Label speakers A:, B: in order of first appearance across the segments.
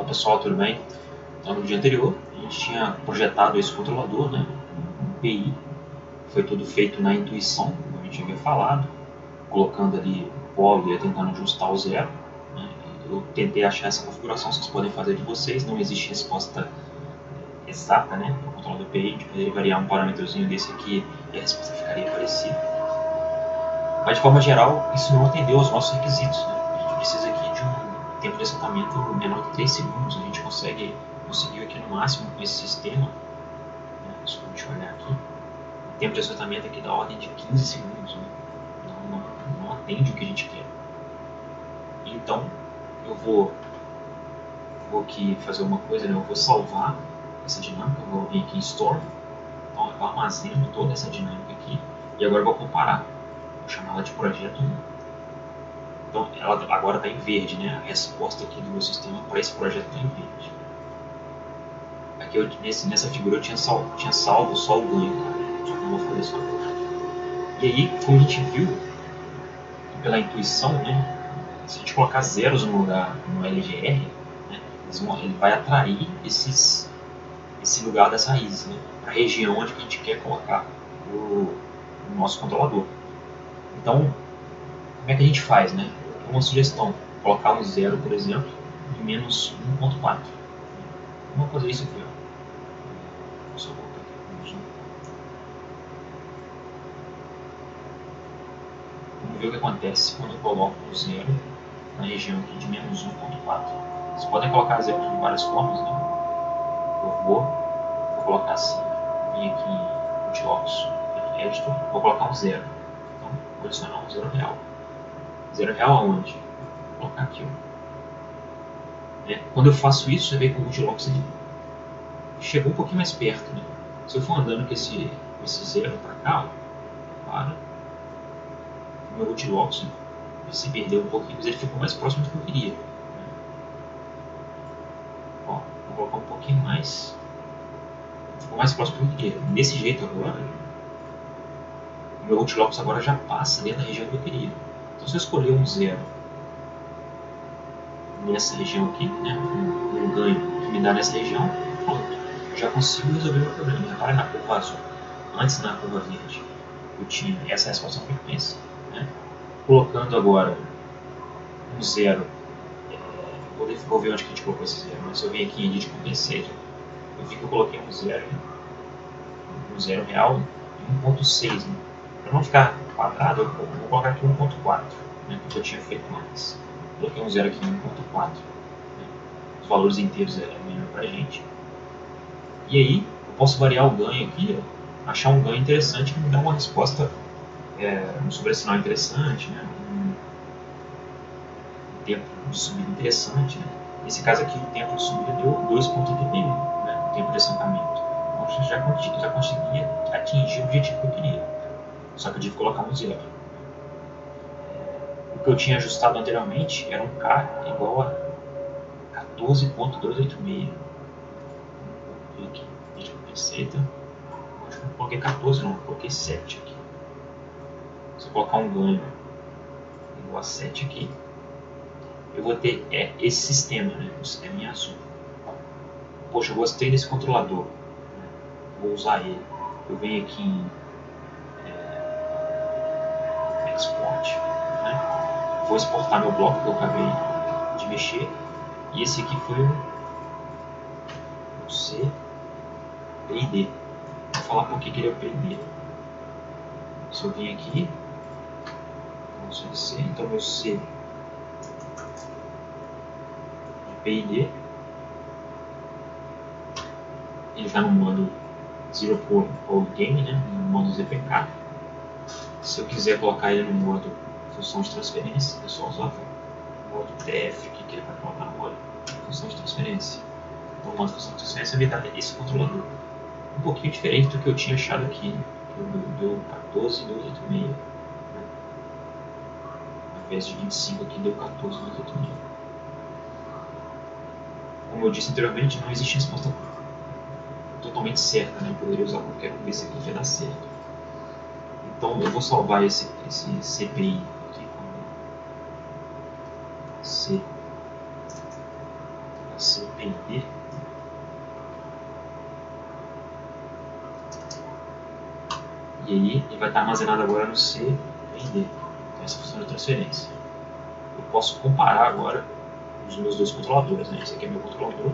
A: pessoal, tudo bem? Então, no dia anterior, a gente tinha projetado esse controlador, né, um PI, foi tudo feito na intuição, como a gente havia falado, colocando ali o polo e tentando ajustar o zero. Né. Eu tentei achar essa configuração, vocês podem fazer de vocês, não existe resposta exata, né, para o controlador PI, a gente poderia variar um parâmetrozinho desse aqui e a resposta ficaria parecida. Mas, de forma geral, isso não atendeu aos nossos requisitos, né. A gente precisa aqui de um tempo de assentamento menor que 3 segundos, a gente conseguiu aqui no máximo com esse sistema, né, deixa eu olhar aqui, o tempo de assentamento aqui da ordem de 15 segundos, né, não atende o que a gente quer. Então, eu vou aqui fazer uma coisa, né, eu vou salvar essa dinâmica, eu vou vir aqui em Store, então eu armazeno toda essa dinâmica aqui, e agora eu vou comparar, vou chamar ela de projeto 1. Então, ela agora está em verde, né, a resposta aqui do meu sistema para esse projeto está em verde. Aqui nessa figura eu tinha salvo só o ganho, tá? Só que eu vou fazer isso agora. E aí, como a gente viu, pela intuição, né, se a gente colocar zeros no lugar no LGR, né, ele vai atrair esse lugar das raízes, né, para a região onde a gente quer colocar o nosso controlador. Então, como é que a gente faz? Né? Uma sugestão, colocar um zero, por exemplo, em menos 1.4. Vamos fazer isso aqui. Só colocar aqui no zoom. Vamos ver o que acontece quando eu coloco o zero na região aqui de menos 1.4. Vocês podem colocar zero de várias formas, né? Eu vou colocar assim, vim aqui em Multilocus, Editor, vou colocar um zero. Então, vou adicionar um zero real. Zero real aonde? Vou colocar aqui. Quando eu faço isso, você vê que o Multilocus ele chegou um pouquinho mais perto. Né? Se eu for andando com esse zero para cá, para, o meu Multilocus se perdeu um pouquinho, mas ele ficou mais próximo do que eu queria. Ó, vou colocar um pouquinho mais. Ficou mais próximo do que eu queria. Desse jeito agora, o meu Multilocus agora já passa dentro da região que eu queria. Então, se eu escolher um zero nessa região aqui, né, um ganho que me dá nessa região, pronto, já consigo resolver o meu problema. Repara na curva azul. Antes, na curva verde, eu tinha essa resposta frequência. Né? Colocando agora um zero, vou ver onde que a gente colocou esse zero, mas se eu venho aqui em Edit Compensator, eu vi que eu coloquei um zero real em 1.6. Né? Para não ficar quadrado, eu vou colocar aqui 1.4, né, que eu tinha feito antes. Coloquei um zero aqui em 1.4, né? Os valores inteiros é melhor para a gente. E aí, eu posso variar o ganho aqui, ó, achar um ganho interessante que me dá uma resposta, um sobressinal interessante, né? Um tempo de subida interessante. Né? Nesse caso aqui, o tempo de subida deu 2.81, né? O tempo de assentamento. Então, eu já conseguia atingir o objetivo que eu queria. Só que eu tive que colocar um zero. O que eu tinha ajustado anteriormente era um K igual a 14.286. Aqui, deixa eu pensar. Acho que não coloquei 14 não, coloquei 7 aqui. Se eu colocar um ganho igual a 7 aqui, eu vou ter esse sistema, né? O sistema em azul. Poxa, eu gostei desse controlador, né? Vou usar ele. Eu venho aqui em Export, né? Vou exportar meu bloco que eu acabei de mexer. E esse aqui foi o C, PID. Vou falar por que ele é o PID. Se eu vim aqui, vamos C, então meu C de PID, ele está no modo Zero Point Game, né? No modo ZPK. Se eu quiser colocar ele no modo função de transferência, é só usar o modo TF aqui, que ele vai colocar no modo função de transferência. Então, o modo função de transferência vai dar esse controlador. Um pouquinho diferente do que eu tinha achado aqui, que deu 14.286. Né? Ao invés de 25 aqui, deu 14.286. Como eu disse anteriormente, não existe resposta totalmente certa, né? Eu poderia usar qualquer um desse aqui que ia dar certo. Então eu vou salvar esse CPI aqui como C. PID. E aí ele vai estar armazenado agora no CPID. Então, essa função de transferência. Eu posso comparar agora os meus dois controladores, né? Esse aqui é meu controlador.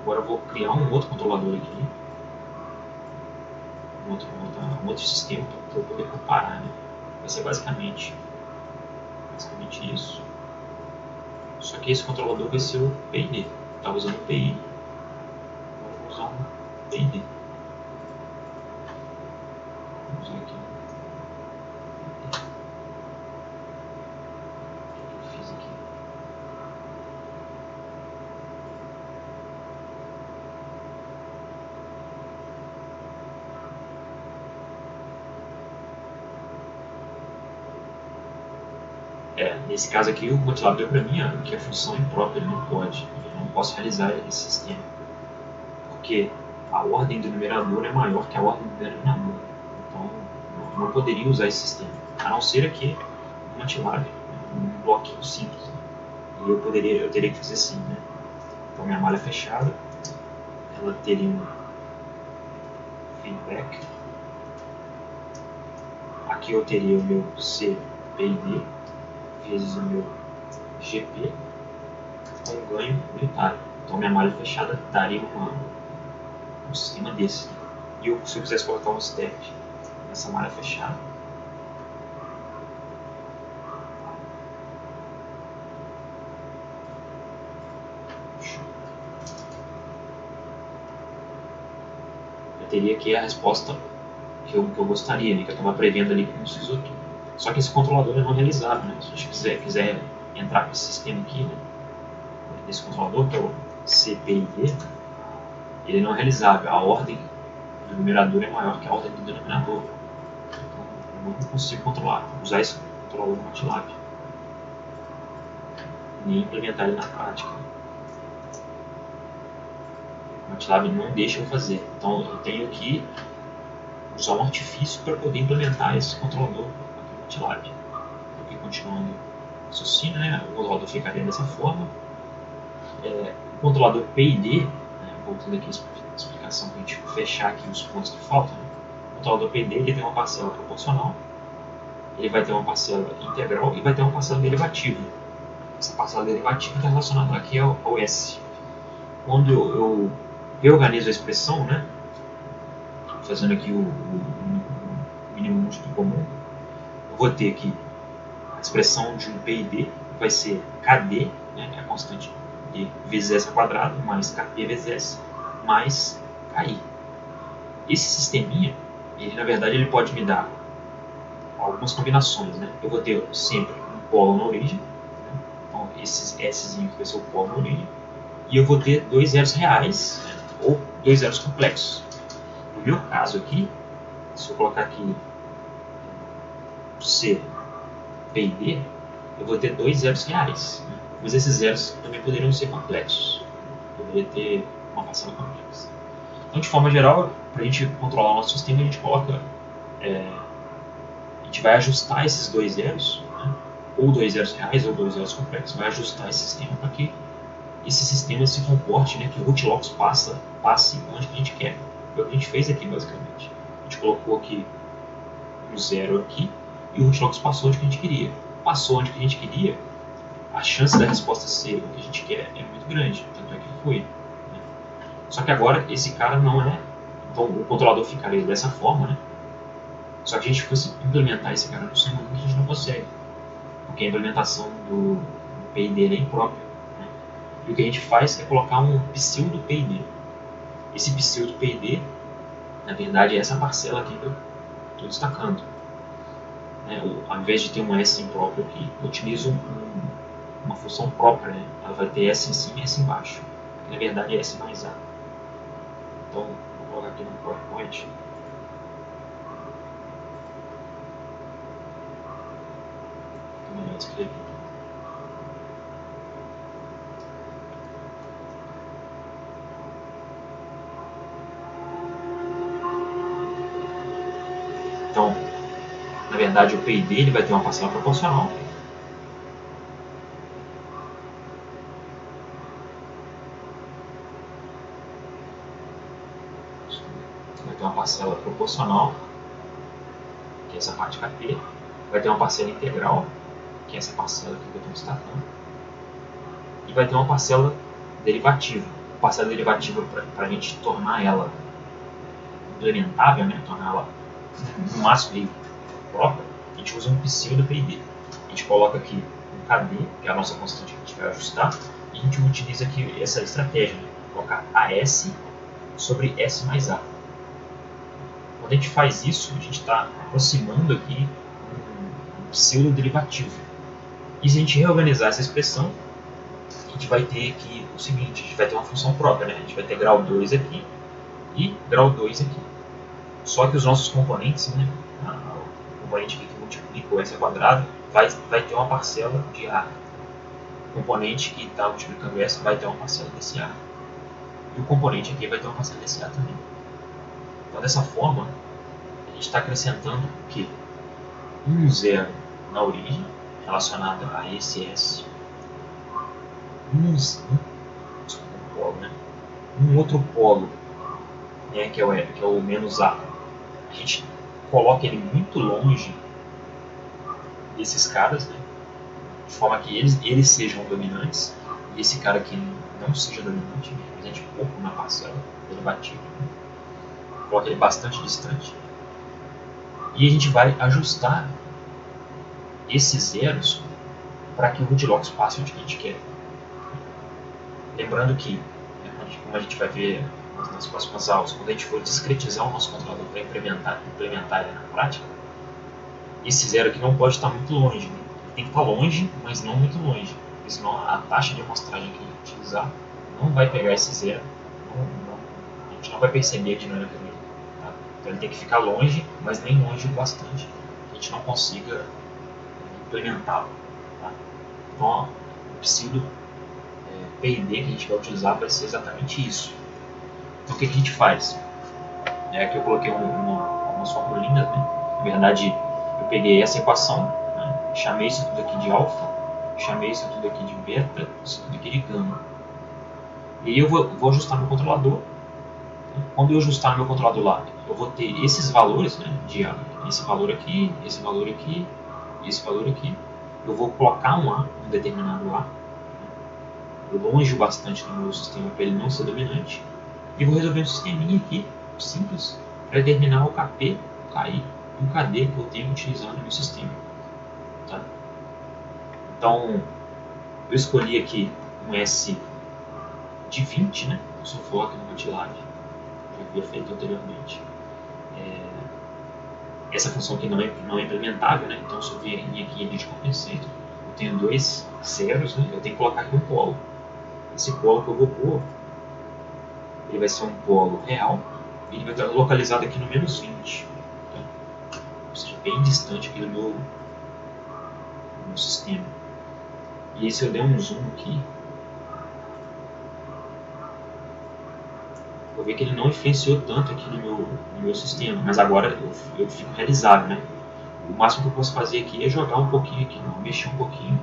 A: Agora eu vou criar um outro controlador aqui. Um outro sistema para eu poder comparar, né? Vai ser basicamente isso. Só que esse controlador vai ser o PID. Estava usando o PI. Agora eu vou usar um PID. Vamos usar aqui. O que eu fiz aqui? Nesse caso aqui, o MATLAB deu para mim que a função é imprópria, ele não pode. Eu não posso realizar esse sistema. Porque a ordem do numerador é maior que a ordem do denominador. Então, eu não poderia usar esse sistema. A não ser aqui no MATLAB, um bloquinho simples. Né? E eu teria que fazer assim, né? Então, minha malha fechada, ela teria um feedback. Aqui eu teria o meu CPID vezes o meu GP com um ganho unitário. Então minha malha fechada daria um sistema desse. E se eu quisesse colocar um step nessa malha fechada, eu teria aqui a resposta que eu gostaria, né, que eu estava prevendo ali com o SysOto. Só que esse controlador é não realizável, né? Se a gente quiser entrar com esse sistema aqui, né? Esse controlador, que é o CPID, ele não é realizável. A ordem do numerador é maior que a ordem do denominador. Então, eu não consigo usar esse controlador no MATLAB. Nem implementar ele na prática. O MATLAB não deixa eu fazer. Então, eu tenho que usar um artifício para poder implementar esse controlador no MATLAB. Aqui continuando o raciocínio, né? O controlador ficaria dessa forma. O controlador PID, né? Voltando aqui a explicação para a gente fechar aqui os pontos que faltam. Né? O controlador PID ele tem uma parcela proporcional, ele vai ter uma parcela integral e vai ter uma parcela derivativa. Essa parcela derivativa está relacionada aqui ao S. Quando eu reorganizo a expressão, né? Fazendo aqui o mínimo múltiplo comum, eu vou ter aqui a expressão de um PID vai ser KD, né, que é a constante D vezes S ao quadrado, mais KP vezes S, mais KI. Esse sisteminha, ele na verdade ele pode me dar algumas combinações, né? Eu vou ter sempre um polo na origem, né? Então esse Szinho vai ser o polo na origem, e eu vou ter dois zeros reais, né? Ou dois zeros complexos. No meu caso aqui, se eu colocar aqui C, P e D, eu vou ter dois zeros reais. Né? Mas esses zeros também poderiam ser complexos. Eu poderia ter uma parcela complexa. Então, de forma geral, para a gente controlar o nosso sistema, a gente coloca... a gente vai ajustar esses dois zeros, né? Ou dois zeros reais ou dois zeros complexos, vai ajustar esse sistema para que esse sistema se comporte, né? Que o rootlocks passe onde a gente quer. Foi o que a gente fez aqui, basicamente. A gente colocou aqui um zero aqui e o rootlocks passou onde a gente queria. Passou onde a gente queria, a chance da resposta ser o que a gente quer é muito grande, tanto é que foi. Né? Só que agora esse cara não é. Então o controlador ficaria dessa forma, né? Só que a gente fosse implementar esse cara no sistema, a gente não consegue, porque a implementação do PID é imprópria. Né? E o que a gente faz é colocar um pseudo PID. Esse pseudo PID, na verdade, é essa parcela aqui que eu estou destacando. Ao invés de ter um S impróprio aqui, eu utilizo uma função própria. Né? Ela vai ter S em cima e S embaixo. Que, na verdade é S mais A. Então, vou colocar aqui no PowerPoint. Melhor escrever. Então, na verdade, o PID ele vai ter uma parcela proporcional. parcela proporcional, que é essa parte KP, vai ter uma parcela integral, que é essa parcela aqui que eu estou destacando, e vai ter uma parcela derivativa. A parcela derivativa, para a gente tornar ela implementável, né, tornar ela no máximo aí própria, a gente usa um pseudo PID. A gente coloca aqui um KD, que é a nossa constante que a gente vai ajustar, e a gente utiliza aqui essa estratégia, né, colocar AS sobre S mais A. Quando a gente faz isso, a gente está aproximando aqui um pseudo derivativo. E se a gente reorganizar essa expressão, a gente vai ter aqui o seguinte, a gente vai ter uma função própria, né? A gente vai ter grau 2 aqui e grau 2 aqui. Só que os nossos componentes, né? O componente aqui que multiplica o S ao quadrado vai ter uma parcela de A. O componente que está multiplicando S vai ter uma parcela desse A. E o componente aqui vai ter uma parcela desse A também. Então, dessa forma, a gente está acrescentando o quê? Um zero na origem, relacionado a esse S. Um outro polo, né, que é o menos A. A gente coloca ele muito longe desses caras, né, de forma que eles sejam dominantes e esse cara aqui não seja dominante, represente pouco na parcela derivativa. Né. Coloca ele bastante distante. E a gente vai ajustar esses zeros para que o Goldilocks passe onde a gente quer. Lembrando que, como a gente vai ver nas próximas aulas, quando a gente for discretizar o nosso controlador para implementar ele na prática, esse zero aqui não pode estar muito longe. Né? Ele tem que estar longe, mas não muito longe. Porque senão a taxa de amostragem que a gente utilizar não vai pegar esse zero, a gente não vai perceber a dinâmica dele. Tá? Então ele tem que ficar longe, mas nem longe o bastante, que a gente não consiga implementá-lo. Tá? Então, o pseudo PID que a gente vai utilizar vai ser exatamente isso. Então o que a gente faz? Aqui eu coloquei umas formulinhas, né? Na verdade, eu peguei essa equação, né? Chamei isso tudo aqui de alfa, chamei isso tudo aqui de beta, isso tudo aqui de gama. E aí eu vou ajustar meu controlador. Quando eu ajustar meu controlador lá, eu vou ter esses valores, né? Esse valor aqui, esse valor aqui, esse valor aqui. Eu vou colocar um determinado A. Eu longe bastante do meu sistema para ele não ser dominante. E vou resolver um sisteminha aqui, simples, para determinar o KP, o KI e o KD que eu tenho utilizando no meu sistema. Tá? Então, eu escolhi aqui um S de 20, né? Eu sou foco no MATLAB, já havia feito anteriormente. Essa função aqui não é implementável, né? Então, se eu vier aqui em Edit Compensator, eu tenho dois zeros, né? Eu tenho que colocar aqui um polo. Esse polo que eu vou pôr, ele vai ser um polo real e ele vai estar localizado aqui no menos 20. Tá? Ou seja, bem distante aqui do meu sistema. E aí, se eu der um zoom aqui, vou ver que ele não influenciou tanto aqui no meu sistema, mas agora eu fico realizado, né? O máximo que eu posso fazer aqui é jogar um pouquinho aqui, mexer um pouquinho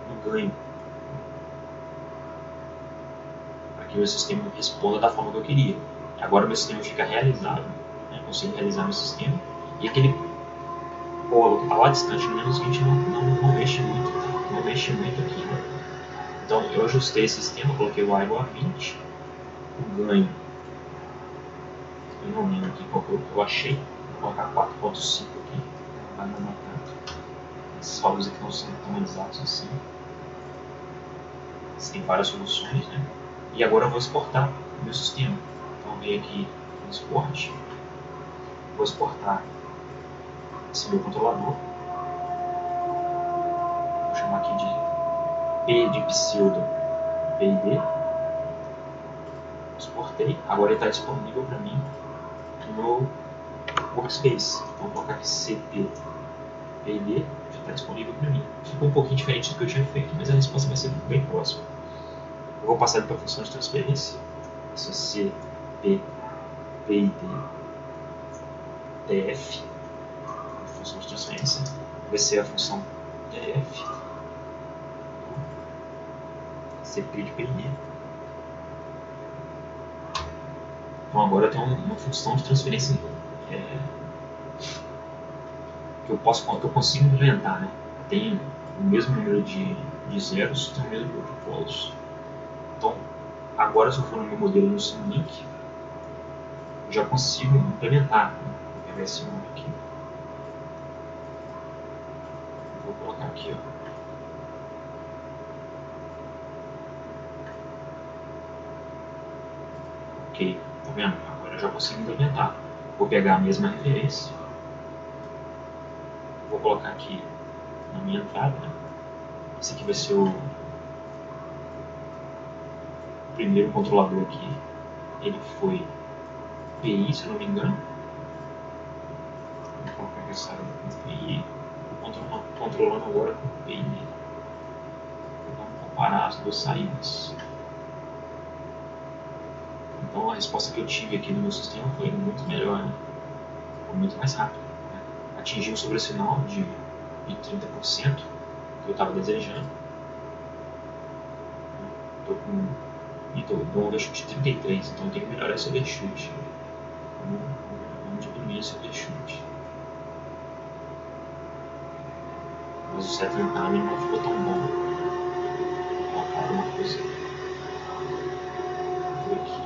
A: no ganho, para que o meu sistema responda da forma que eu queria. Agora meu sistema fica realizado, né? Eu consigo realizar meu sistema, e aquele polo que está lá distante, no menos 20, não mexe muito, tá? Não mexe muito aqui, né? Então eu ajustei esse sistema, coloquei o A igual a 20, o ganho, eu não lembro aqui qual que eu achei, vou colocar 4.5 aqui, vai não é tanto. Esses valores aqui não são tão exatos assim. Tem várias soluções, né? E agora eu vou exportar o meu sistema. Então eu venho aqui no export, vou exportar esse meu controlador, vou chamar aqui de P de pseudo PID, exportei, agora ele está disponível para mim no meu workspace. Então vou colocar aqui CP PID, já está disponível para mim. Ficou um pouquinho diferente do que eu tinha feito, mas a resposta vai ser bem próxima. Eu vou passar ele para a função de transferência. Essa CP PID TF, a função de transferência, vai ser a função TF CP de PID. Então agora eu tenho uma função de transferência que eu consigo implementar, né? Tem o mesmo número de zeros, tem o mesmo número de polos. Então agora, se eu for no meu modelo no Simulink, eu já consigo implementar. Vou pegar esse nome aqui. Vou colocar aqui, ó. Ok, tá vendo? Agora eu já consigo implementar. Vou pegar a mesma referência. Vou colocar aqui na minha entrada, né? Esse aqui vai ser o primeiro controlador aqui. Ele foi PI, se eu não me engano. Vou colocar essa área com PI. Vou controlando agora com PI. Vamos comparar as duas saídas. Então a resposta que eu tive aqui no meu sistema foi muito melhor, né? Foi muito mais rápido. Né? Atingi um sobressinal de 30% que eu estava desejando. Estou com um overshoot de 33, então eu tenho que melhorar esse overshoot. Vamos diminuir esse overshoot. Mas o settling time não ficou tão bom. Vou colocar alguma coisa por aqui.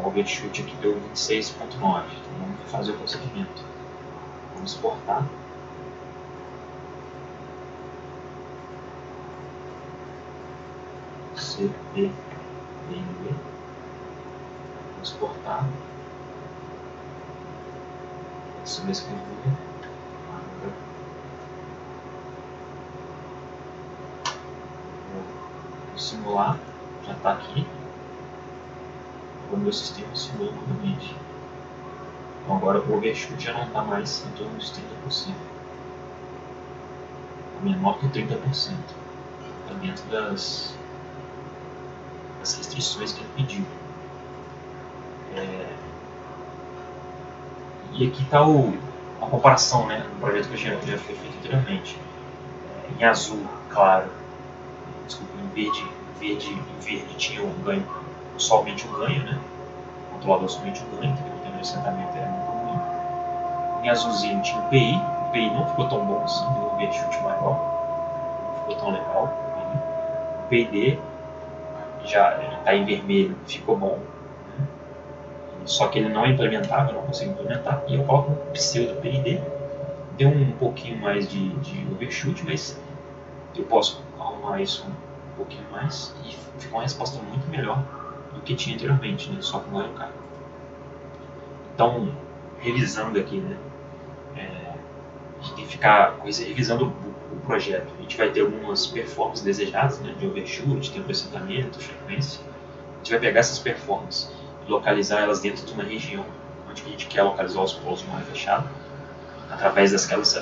A: O overshoot aqui deu 26.9, então vamos fazer o procedimento. Vamos exportar. CPBNB. Vamos exportar. Subescrever. Vou simular. Já está aqui. O meu sistema simula novamente. Então agora o overshoot já não está mais em torno dos 30%. É menor que 30%. Está dentro das restrições que ele pediu. E aqui está a comparação, né, do projeto que já foi feito anteriormente. Em azul, claro, desculpa, em verde tinha um ganho, somente um ganho, né? O controlador somente um ganho, porque o assentamento era muito ruim. Em azulzinho tinha o PI não ficou tão bom assim, deu um overshoot maior, não ficou tão legal. O PID já está em vermelho, ficou bom. Só que ele não é implementável, eu não consigo implementar, e eu coloco um pseudo PID, deu um pouquinho mais de overshoot, mas eu posso arrumar isso um pouquinho mais e ficou uma resposta muito melhor do que tinha anteriormente, né? Só com o ganho caro. Então, revisando aqui, né? A gente tem que ficar revisando o projeto. A gente vai ter algumas performances desejadas, né? De overshoot, tempo de assentamento, frequência. A gente vai pegar essas performances e localizar elas dentro de uma região onde a gente quer localizar os polos de malha fechada, através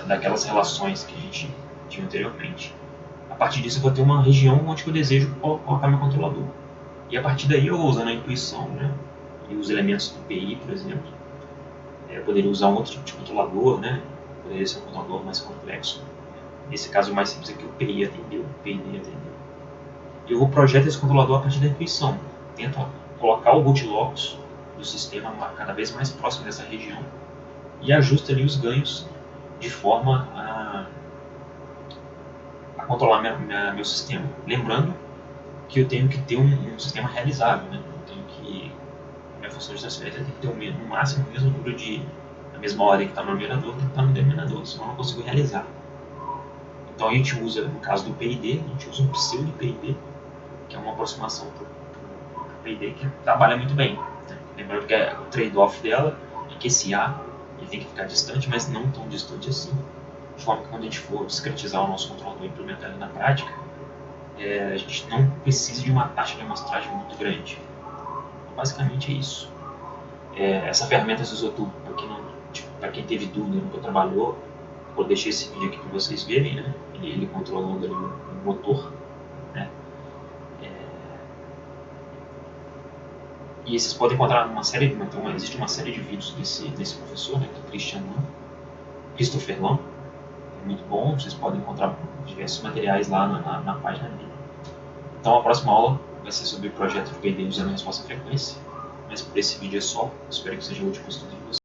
A: daquelas relações que a gente tinha anteriormente. A partir disso eu vou ter uma região onde eu desejo colocar meu controlador. E a partir daí eu vou usando a intuição, né? E os elementos do PI, por exemplo. Eu poderia usar um outro tipo de controlador, né? Poderia ser um controlador mais complexo. Nesse caso o mais simples é que o PI atendeu, o PID atendeu. E eu vou projetar esse controlador a partir da intuição. Tento colocar o bootlogs do sistema cada vez mais próximo dessa região e ajusto ali os ganhos de forma a controlar meu sistema. Lembrando que eu tenho que ter um sistema realizável, né? Eu tenho que, minha função de transferência tem que ter no máximo o mesmo número a mesma ordem que está no numerador, tem que estar no denominador, senão eu não consigo realizar. Então a gente usa, no caso do PID, a gente usa um pseudo PID, que é uma aproximação para o PID que trabalha muito bem. Né? Lembrando que o trade-off dela é que esse A ele tem que ficar distante, mas não tão distante assim. De forma que quando a gente for discretizar o nosso controlador e implementar ele na prática, a gente não precisa de uma taxa de amostragem muito grande. Então, basicamente é isso. Essa ferramenta Zisotool, para quem teve dúvida, nunca trabalhou, vou deixar esse vídeo aqui para vocês verem, né? Ele controlando ali o motor, né? E vocês podem encontrar existe uma série de vídeos desse professor, né? Que é Christopher Lam, é muito bom, vocês podem encontrar diversos materiais lá na página dele. Então a próxima aula vai vai ser sobre o projeto de PD usando a resposta frequência. Mas por esse vídeo é só. Espero que seja útil para o estudo de vocês.